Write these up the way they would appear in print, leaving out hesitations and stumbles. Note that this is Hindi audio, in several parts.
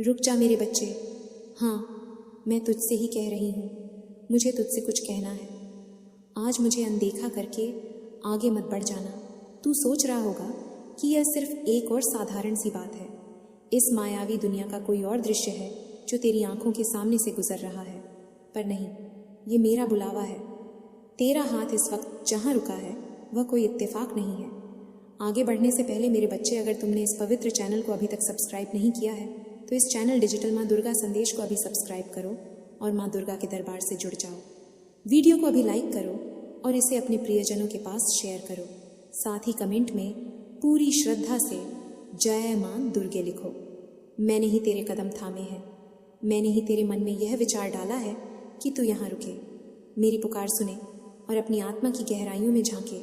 रुक जा मेरे बच्चे। हाँ, मैं तुझसे ही कह रही हूँ, मुझे तुझसे कुछ कहना है। आज मुझे अनदेखा करके आगे मत बढ़ जाना। तू सोच रहा होगा कि यह सिर्फ एक और साधारण सी बात है। इस मायावी दुनिया का कोई और दृश्य है जो तेरी आंखों के सामने से गुजर रहा है, पर नहीं, ये मेरा बुलावा है। तेरा हाथ इस वक्त जहाँ रुका है वह कोई इत्तेफाक नहीं है। आगे बढ़ने से पहले मेरे बच्चे, अगर तुमने इस पवित्र चैनल को अभी तक सब्सक्राइब नहीं किया है तो इस चैनल डिजिटल माँ दुर्गा संदेश को अभी सब्सक्राइब करो और माँ दुर्गा के दरबार से जुड़ जाओ। वीडियो को अभी लाइक करो और इसे अपने प्रियजनों के पास शेयर करो। साथ ही कमेंट में पूरी श्रद्धा से जय माँ दुर्गे लिखो। मैंने ही तेरे कदम थामे हैं, मैंने ही तेरे मन में यह विचार डाला है कि तू यहाँ रुके, मेरी पुकार सुने और अपनी आत्मा की गहराइयों में झांके।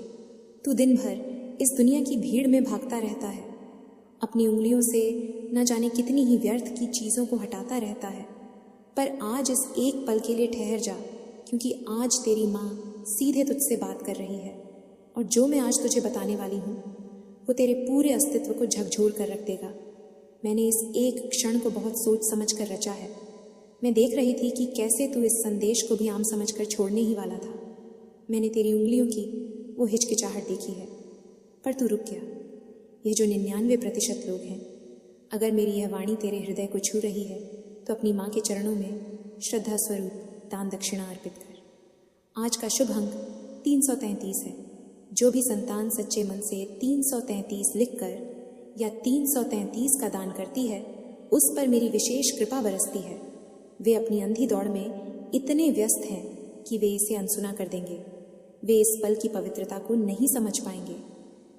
तू दिन भर इस दुनिया की भीड़ में भागता रहता है, अपनी उंगलियों से न जाने कितनी ही व्यर्थ की चीज़ों को हटाता रहता है, पर आज इस एक पल के लिए ठहर जा, क्योंकि आज तेरी माँ सीधे तुझसे बात कर रही है और जो मैं आज तुझे बताने वाली हूँ वो तेरे पूरे अस्तित्व को झकझोर कर रख देगा। मैंने इस एक क्षण को बहुत सोच समझ कर रचा है। मैं देख रही थी कि कैसे तू इस संदेश को भी आम समझकर छोड़ने ही वाला था। मैंने तेरी उंगलियों की वो हिचकिचाहट देखी है, पर तू रुक गया। ये जो 99% लोग हैं, अगर मेरी यह वाणी तेरे हृदय को छू रही है तो अपनी माँ के चरणों में श्रद्धा स्वरूप दान दक्षिणा अर्पित कर। आज का शुभ अंक 333 है। जो भी संतान सच्चे मन से 333 लिखकर या 333 का दान करती है, उस पर मेरी विशेष कृपा बरसती है। वे अपनी अंधी दौड़ में इतने व्यस्त हैं कि वे इसे अनसुना कर देंगे। वे इस पल की पवित्रता को नहीं समझ पाएंगे।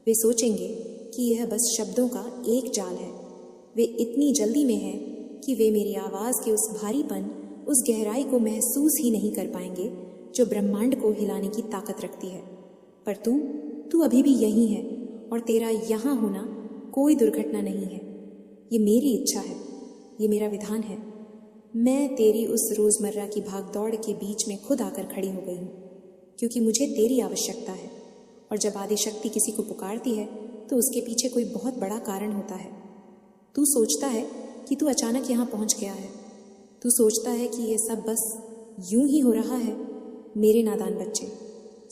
वे सोचेंगे कि यह बस शब्दों का एक जाल है। वे इतनी जल्दी में हैं कि वे मेरी आवाज़ के उस भारीपन, उस गहराई को महसूस ही नहीं कर पाएंगे जो ब्रह्मांड को हिलाने की ताकत रखती है। पर तू अभी भी यही है और तेरा यहाँ होना कोई दुर्घटना नहीं है। ये मेरी इच्छा है, ये मेरा विधान है। मैं तेरी उस रोज़मर्रा की भागदौड़ के बीच में खुद आकर खड़ी हो गई हूँ, क्योंकि मुझे तेरी आवश्यकता है। और जब आदिशक्ति किसी को पुकारती है तो उसके पीछे कोई बहुत बड़ा कारण होता है। तू सोचता है कि तू अचानक यहाँ पहुँच गया है। तू सोचता है कि यह सब बस यूं ही हो रहा है। मेरे नादान बच्चे,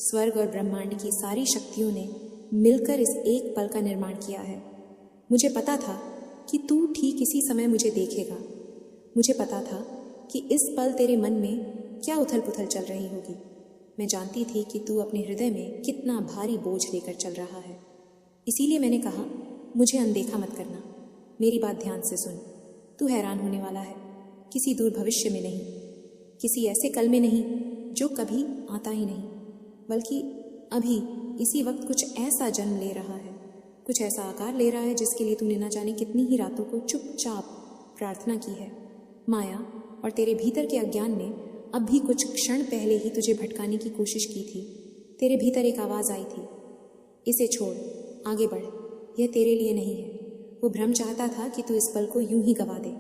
स्वर्ग और ब्रह्मांड की सारी शक्तियों ने मिलकर इस एक पल का निर्माण किया है। मुझे पता था कि तू ठीक इसी समय मुझे देखेगा। मुझे पता था कि इस पल तेरे मन में क्या उथल पुथल चल रही होगी। मैं जानती थी कि तू अपने हृदय में कितना भारी बोझ लेकर चल रहा है। इसीलिए मैंने कहा, मुझे अनदेखा मत करना। मेरी बात ध्यान से सुन। तू हैरान होने वाला है, किसी दूर भविष्य में नहीं, किसी ऐसे कल में नहीं जो कभी आता ही नहीं, बल्कि अभी इसी वक्त कुछ ऐसा जन्म ले रहा है, कुछ ऐसा आकार ले रहा है जिसके लिए तूने न जाने कितनी ही रातों को चुपचाप प्रार्थना की है। माया और तेरे भीतर के अज्ञान ने अब भी कुछ क्षण पहले ही तुझे भटकाने की कोशिश की थी। तेरे भीतर एक आवाज़ आई थी, इसे छोड़, आगे बढ़, यह तेरे लिए नहीं है। वो भ्रम चाहता था कि तू इस पल को यूं ही गवा दे,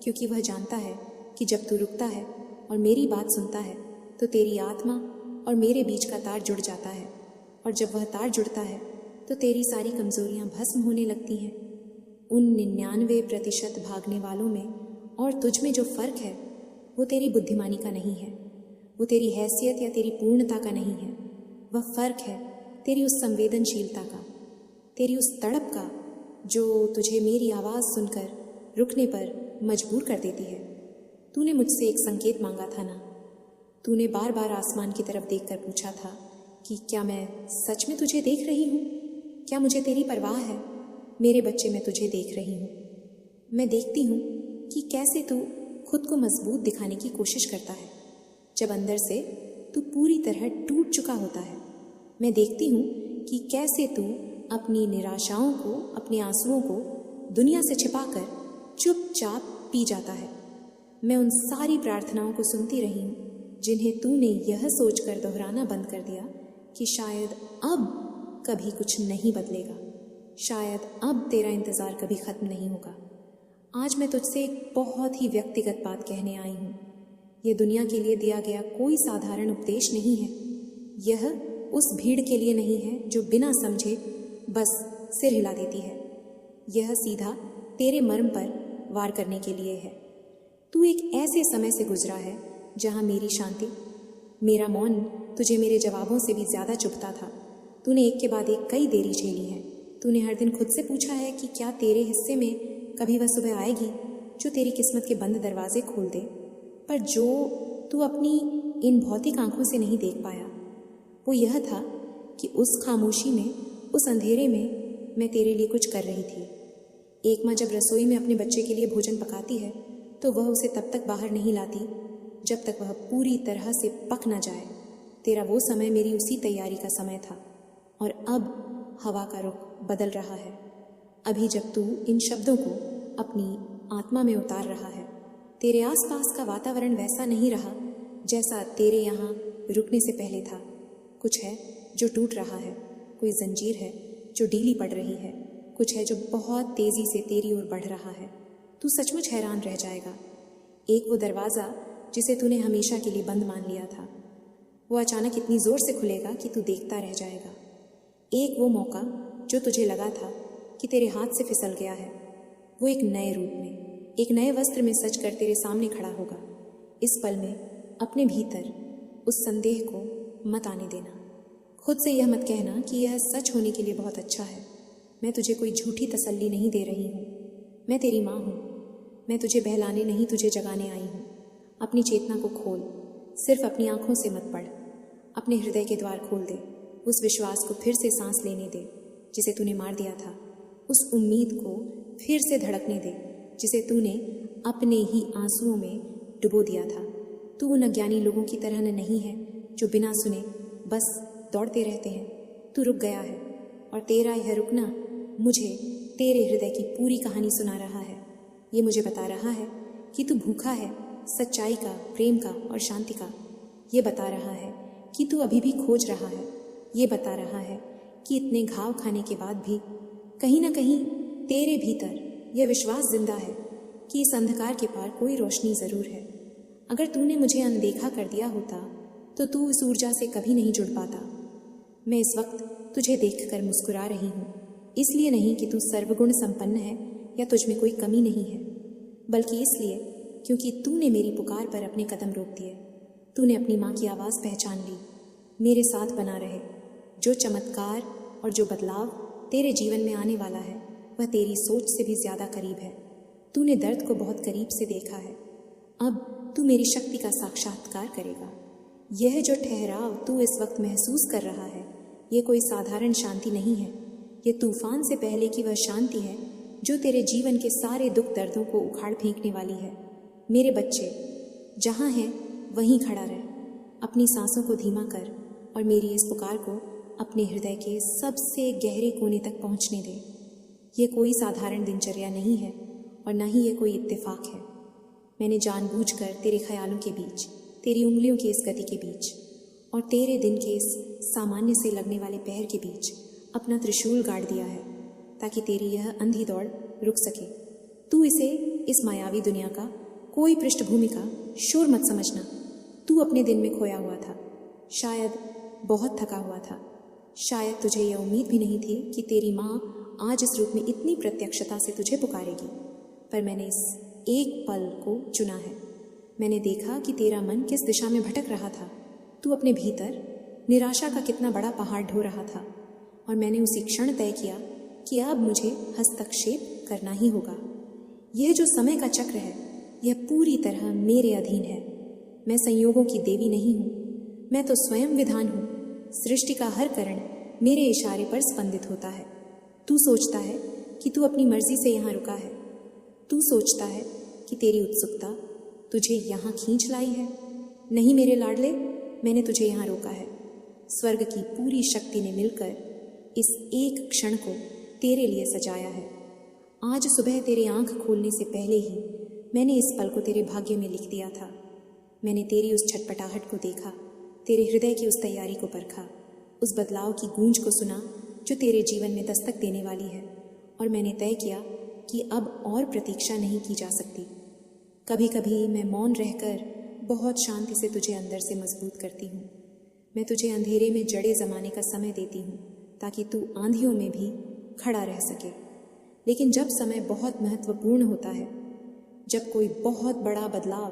क्योंकि वह जानता है कि जब तू रुकता है और मेरी बात सुनता है तो तेरी आत्मा और मेरे बीच का तार जुड़ जाता है, और जब वह तार जुड़ता है तो तेरी सारी कमज़ोरियाँ भस्म होने लगती हैं। उन 99% भागने वालों में और तुझ में जो फ़र्क है वो तेरी बुद्धिमानी का नहीं है, वो तेरी हैसियत या तेरी पूर्णता का नहीं है। वह फ़र्क है तेरी उस संवेदनशीलता का, तेरी उस तड़प का जो तुझे मेरी आवाज़ सुनकर रुकने पर मजबूर कर देती है। तूने मुझसे एक संकेत मांगा था ना। तूने बार बार आसमान की तरफ देखकर पूछा था कि क्या मैं सच में तुझे देख रही हूँ, क्या मुझे तेरी परवाह है। मेरे बच्चे, मैं तुझे देख रही हूँ। मैं देखती हूँ कि कैसे तू खुद को मजबूत दिखाने की कोशिश करता है जब अंदर से तू पूरी तरह टूट चुका होता है। मैं देखती हूँ कि कैसे तू अपनी निराशाओं को, अपने आंसुओं को दुनिया से छिपाकर चुपचाप पी जाता है। मैं उन सारी प्रार्थनाओं को सुनती रही हूँ जिन्हें तूने यह सोचकर दोहराना बंद कर दिया कि शायद अब कभी कुछ नहीं बदलेगा, शायद अब तेरा इंतज़ार कभी ख़त्म नहीं होगा। आज मैं तुझसे एक बहुत ही व्यक्तिगत बात कहने आई हूँ। यह दुनिया के लिए दिया गया कोई साधारण उपदेश नहीं है। यह उस भीड़ के लिए नहीं है जो बिना समझे बस सिर हिला देती है। यह सीधा तेरे मर्म पर वार करने के लिए है। तू एक ऐसे समय से गुजरा है जहाँ मेरी शांति, मेरा मौन तुझे मेरे जवाबों से भी ज़्यादा चुभता था। तूने एक के बाद एक कई देरी झेली है। तूने हर दिन खुद से पूछा है कि क्या तेरे हिस्से में कभी वह सुबह आएगी जो तेरी किस्मत के बंद दरवाजे खोल दे। पर जो तू अपनी इन भौतिक आंखों से नहीं देख पाया वो यह था कि उस खामोशी में, उस अंधेरे में मैं तेरे लिए कुछ कर रही थी। एक माँ जब रसोई में अपने बच्चे के लिए भोजन पकाती है तो वह उसे तब तक बाहर नहीं लाती जब तक वह पूरी तरह से पक न जाए। तेरा वो समय मेरी उसी तैयारी का समय था। और अब हवा का रुख बदल रहा है। अभी जब तू इन शब्दों को अपनी आत्मा में उतार रहा है, तेरे आसपास का वातावरण वैसा नहीं रहा जैसा तेरे यहाँ रुकने से पहले था। कुछ है जो टूट रहा है, कोई जंजीर है जो ढीली पड़ रही है, कुछ है जो बहुत तेज़ी से तेरी ओर बढ़ रहा है। तू सचमुच हैरान रह जाएगा। एक वो दरवाज़ा जिसे तूने हमेशा के लिए बंद मान लिया था, वो अचानक इतनी ज़ोर से खुलेगा कि तू देखता रह जाएगा। एक वो मौका जो तुझे लगा था कि तेरे हाथ से फिसल गया है, वो एक नए रूप में, एक नए वस्त्र में सज कर तेरे सामने खड़ा होगा। इस पल में अपने भीतर उस संदेह को मत आने देना। खुद से यह मत कहना कि यह सच होने के लिए बहुत अच्छा है। मैं तुझे कोई झूठी तसल्ली नहीं दे रही हूँ। मैं तेरी माँ हूँ। मैं तुझे बहलाने नहीं, तुझे जगाने आई हूँ। अपनी चेतना को खोल, सिर्फ अपनी आँखों से मत पढ़। अपने हृदय के द्वार खोल दे। उस विश्वास को फिर से सांस लेने दे जिसे तूने मार दिया था। उस उम्मीद को फिर से धड़कने दे जिसे तूने अपने ही आंसुओं में डुबो दिया था। तू उन अज्ञानी लोगों की तरह नहीं है जो बिना सुने बस दौड़ते रहते हैं। तू रुक गया है और तेरा यह रुकना मुझे तेरे हृदय की पूरी कहानी सुना रहा है। ये मुझे बता रहा है कि तू भूखा है सच्चाई का, प्रेम का और शांति का। ये बता रहा है कि तू अभी भी खोज रहा है। ये बता रहा है कि इतने घाव खाने के बाद भी कहीं ना कहीं तेरे भीतर यह विश्वास जिंदा है कि इस अंधकार के पार कोई रोशनी ज़रूर है। अगर तूने मुझे अनदेखा कर दिया होता तो तू इस ऊर्जा से कभी नहीं जुड़ पाता। मैं इस वक्त तुझे देखकर मुस्कुरा रही हूँ, इसलिए नहीं कि तू सर्वगुण संपन्न है या तुझ में कोई कमी नहीं है, बल्कि इसलिए क्योंकि तूने मेरी पुकार पर अपने कदम रोक दिए। तूने अपनी माँ की आवाज़ पहचान ली। मेरे साथ बना रहे। जो चमत्कार और जो बदलाव तेरे जीवन में आने वाला है वह तेरी सोच से भी ज़्यादा करीब है। तूने दर्द को बहुत करीब से देखा है। अब तू मेरी शक्ति का साक्षात्कार करेगा। यह जो ठहराव तू इस वक्त महसूस कर रहा है, ये कोई साधारण शांति नहीं है। ये तूफान से पहले की वह शांति है जो तेरे जीवन के सारे दुख दर्दों को उखाड़ फेंकने वाली है। मेरे बच्चे, जहाँ हैं वहीं खड़ा रह। अपनी सांसों को धीमा कर और मेरी इस पुकार को अपने हृदय के सबसे गहरे कोने तक पहुंचने दे। ये कोई साधारण दिनचर्या नहीं है और न ही ये कोई इत्तेफाक है। मैंने जानबूझकर तेरे ख्यालों के बीच, तेरी उंगलियों की इस गति के बीच और तेरे दिन के इस सामान्य से लगने वाले पैर के बीच अपना त्रिशूल गाड़ दिया है ताकि तेरी यह अंधी दौड़ रुक सके। तू इसे इस मायावी दुनिया का कोई पृष्ठभूमि का शोर मत समझना। तू अपने दिन में खोया हुआ था, शायद बहुत थका हुआ था। शायद तुझे यह उम्मीद भी नहीं थी कि तेरी माँ आज इस रूप में इतनी प्रत्यक्षता से तुझे पुकारेगी। पर मैंने इस एक पल को चुना है। मैंने देखा कि तेरा मन किस दिशा में भटक रहा था। तू अपने भीतर निराशा का कितना बड़ा पहाड़ ढो रहा था और मैंने उसी क्षण तय किया कि अब मुझे हस्तक्षेप करना ही होगा। यह जो समय का चक्र है यह पूरी तरह मेरे अधीन है। मैं संयोगों की देवी नहीं हूँ, मैं तो स्वयं विधान हूँ। सृष्टि का हर करण मेरे इशारे पर स्पंदित होता है। तू सोचता है कि तू अपनी मर्जी से यहाँ रुका है। तू सोचता है कि तेरी उत्सुकता तुझे यहाँ खींच लाई है। नहीं मेरे लाडले, मैंने तुझे यहाँ रोका है। स्वर्ग की पूरी शक्ति ने मिलकर इस एक क्षण को तेरे लिए सजाया है। आज सुबह तेरे आंख खोलने से पहले ही मैंने इस पल को तेरे भाग्य में लिख दिया था। मैंने तेरी उस छटपटाहट को देखा, तेरे हृदय की उस तैयारी को परखा, उस बदलाव की गूंज को सुना जो तेरे जीवन में दस्तक देने वाली है, और मैंने तय किया कि अब और प्रतीक्षा नहीं की जा सकती। कभी कभी मैं मौन रहकर बहुत शांति से तुझे अंदर से मजबूत करती हूँ। मैं तुझे अंधेरे में जड़े जमाने का समय देती हूँ ताकि तू आंधियों में भी खड़ा रह सके। लेकिन जब समय बहुत महत्वपूर्ण होता है जब कोई बहुत बड़ा बदलाव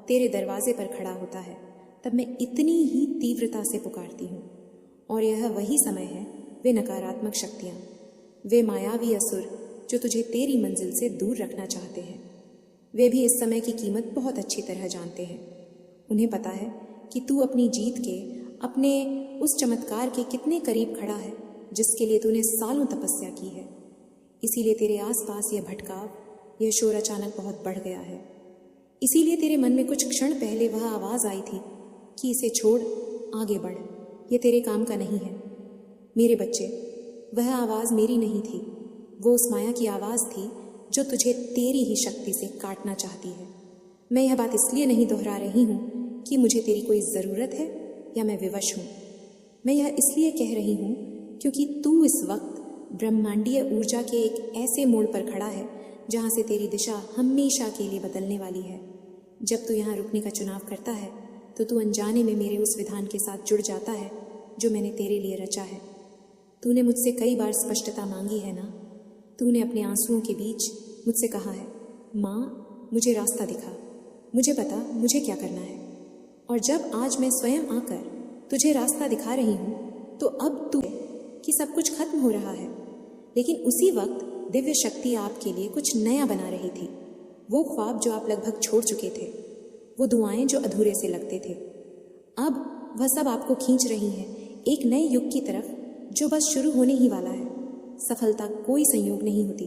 तेरे दरवाजे पर खड़ा होता है, तब मैं इतनी ही तीव्रता से पुकारती हूँ। और यह वही समय है, वे नकारात्मक शक्तियाँ, वे मायावी असुर जो तुझे तेरी मंजिल से दूर रखना चाहते हैं। वे भी इस समय की कीमत बहुत अच्छी तरह जानते हैं। उन्हें पता है कि तू अपनी जीत के, अपने उस चमत्कार के कितने करीब खड़ा है जिसके लिए तूने सालों तपस्या की है। इसीलिए तेरे आसपास यह भटकाव, यह शोर अचानक बहुत बढ़ गया है। इसीलिए तेरे मन में कुछ क्षण पहले वह आवाज़ आई थी कि इसे छोड़, आगे बढ़, यह तेरे काम का नहीं है। मेरे बच्चे, वह आवाज़ मेरी नहीं थी, वो उस माया की आवाज़ थी जो तुझे तेरी ही शक्ति से काटना चाहती है। मैं यह बात इसलिए नहीं दोहरा रही हूँ कि मुझे तेरी कोई ज़रूरत है या मैं विवश हूँ। मैं यह इसलिए कह रही हूँ क्योंकि तू इस वक्त ब्रह्मांडीय ऊर्जा के एक ऐसे मोड़ पर खड़ा है जहाँ से तेरी दिशा हमेशा के लिए बदलने वाली है। जब तू यहाँ रुकने का चुनाव करता है तो तू अनजाने में मेरे उस विधान के साथ जुड़ जाता है जो मैंने तेरे लिए रचा है। तूने मुझसे कई बार स्पष्टता मांगी है ना। तूने अपने आंसुओं के बीच मुझसे कहा है, माँ मुझे रास्ता दिखा, मुझे बता मुझे क्या करना है। और जब आज मैं स्वयं आकर तुझे रास्ता दिखा रही हूँ तो अब तू कि सब कुछ खत्म हो रहा है, लेकिन उसी वक्त दिव्य शक्ति आपके लिए कुछ नया बना रही थी। वो ख्वाब जो आप लगभग छोड़ चुके थे, वो दुआएं जो अधूरे से लगते थे, अब वह सब आपको खींच रही हैं एक नए युग की तरफ जो बस शुरू होने ही वाला है। सफलता कोई संयोग नहीं होती,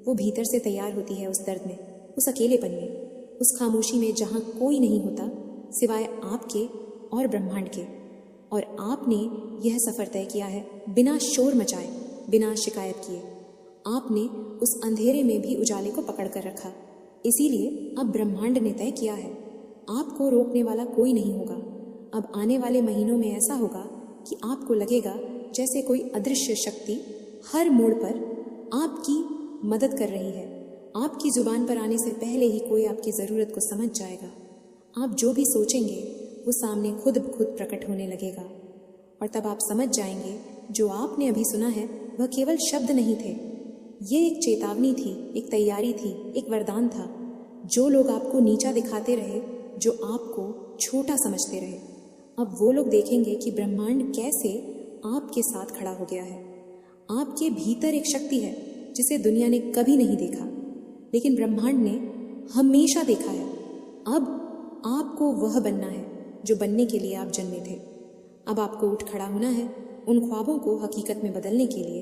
वो भीतर से तैयार होती है उस दर्द में, उस अकेलेपन में, उस खामोशी में जहाँ कोई नहीं होता सिवाय आपके और ब्रह्मांड के। और आपने यह सफ़र तय किया है बिना शोर मचाए, बिना शिकायत किए। आपने उस अंधेरे में भी उजाले को पकड़ कर रखा। इसीलिए अब ब्रह्मांड ने तय किया है आपको रोकने वाला कोई नहीं होगा। अब आने वाले महीनों में ऐसा होगा कि आपको लगेगा जैसे कोई अदृश्य शक्ति हर मोड़ पर आपकी मदद कर रही है। आपकी जुबान पर आने से पहले ही कोई आपकी ज़रूरत को समझ जाएगा। आप जो भी सोचेंगे वो सामने खुद ब खुद प्रकट होने लगेगा। और तब आप समझ जाएंगे जो आपने अभी सुना है वह केवल शब्द नहीं थे, ये एक चेतावनी थी, एक तैयारी थी, एक वरदान था। जो लोग आपको नीचा दिखाते रहे, जो आपको छोटा समझते रहे, अब वो लोग देखेंगे कि ब्रह्मांड कैसे आपके साथ खड़ा हो गया है। आपके भीतर एक शक्ति है जिसे दुनिया ने कभी नहीं देखा, लेकिन ब्रह्मांड ने हमेशा देखा है। अब आपको वह बनना है जो बनने के लिए आप जन्मे थे। अब आपको उठ खड़ा होना है उन ख्वाबों को हकीकत में बदलने के लिए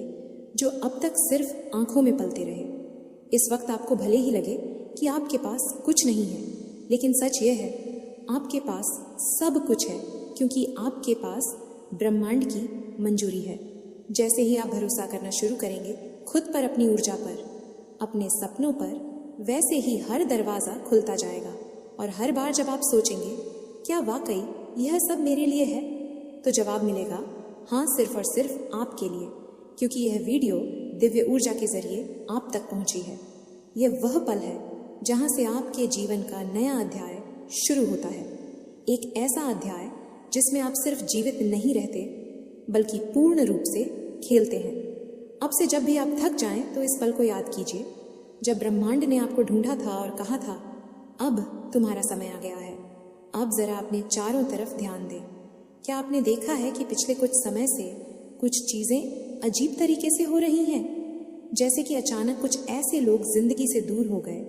जो अब तक सिर्फ आंखों में पलते रहे। इस वक्त आपको भले ही लगे कि आपके पास कुछ नहीं है, लेकिन सच यह है आपके पास सब कुछ है, क्योंकि आपके पास ब्रह्मांड की मंजूरी है। जैसे ही आप भरोसा करना शुरू करेंगे खुद पर, अपनी ऊर्जा पर, अपने सपनों पर, वैसे ही हर दरवाज़ा खुलता जाएगा। और हर बार जब आप सोचेंगे क्या वाकई यह सब मेरे लिए है, तो जवाब मिलेगा हाँ, सिर्फ और सिर्फ आपके लिए, क्योंकि यह वीडियो दिव्य ऊर्जा के जरिए आप तक पहुंची है। यह वह पल है जहां से आपके जीवन का नया अध्याय शुरू होता है। एक ऐसा अध्याय जिसमें आप सिर्फ जीवित नहीं रहते बल्कि पूर्ण रूप से खेलते हैं। अब से जब भी आप थक जाएं तो इस पल को याद कीजिए जब ब्रह्मांड ने आपको ढूंढा था और कहा था अब तुम्हारा समय आ गया है। अब जरा अपने चारों तरफ ध्यान दें। क्या आपने देखा है कि पिछले कुछ समय से कुछ चीज़ें अजीब तरीके से हो रही हैं? जैसे कि अचानक कुछ ऐसे लोग जिंदगी से दूर हो गए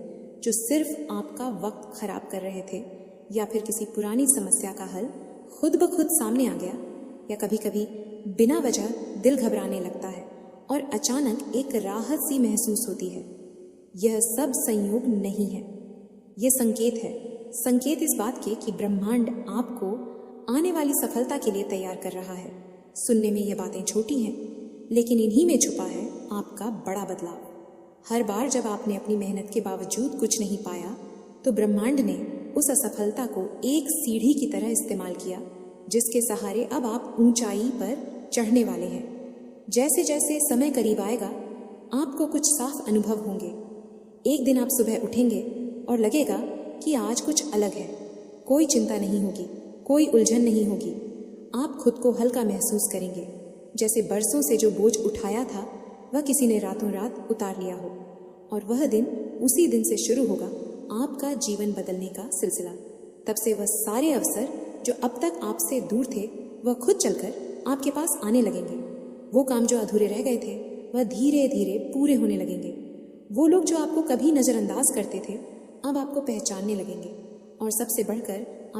जो सिर्फ आपका वक्त खराब कर रहे थे, या फिर किसी पुरानी समस्या का हल खुद ब खुद सामने आ गया, या कभी कभी बिना वजह दिल घबराने लगता है और अचानक एक राहत सी महसूस होती है। यह सब संयोग नहीं है, यह संकेत है। संकेत इस बात के कि ब्रह्मांड आपको आने वाली सफलता के लिए तैयार कर रहा है। सुनने में ये बातें छोटी हैं, लेकिन इन्हीं में छुपा है आपका बड़ा बदलाव। हर बार जब आपने अपनी मेहनत के बावजूद कुछ नहीं पाया, तो ब्रह्मांड ने उस असफलता को एक सीढ़ी की तरह इस्तेमाल किया, जिसके सहारे अब आप ऊंचाई पर चढ़ने वाले हैं। जैसे जैसे समय करीब आएगा, आपको कुछ साफ अनुभव होंगे। एक दिन आप सुबह उठेंगे और लगेगा कि आज कुछ अलग है। कोई चिंता नहीं होगी, कोई उलझन नहीं होगी। आप खुद को हल्का महसूस करेंगे, जैसे बरसों से जो बोझ उठाया था वह किसी ने रातों रात उतार लिया हो। और वह दिन उसी दिन से शुरू होगा आपका जीवन बदलने का सिलसिला। तब से वह सारे अवसर जो अब तक आपसे दूर थे वह खुद चलकर आपके पास आने लगेंगे। वो काम जो अधूरे रह गए थे वह धीरे धीरे पूरे होने लगेंगे। वो लोग जो आपको कभी नज़रअंदाज करते थे अब आपको पहचानने लगेंगे और सबसे बढ़कर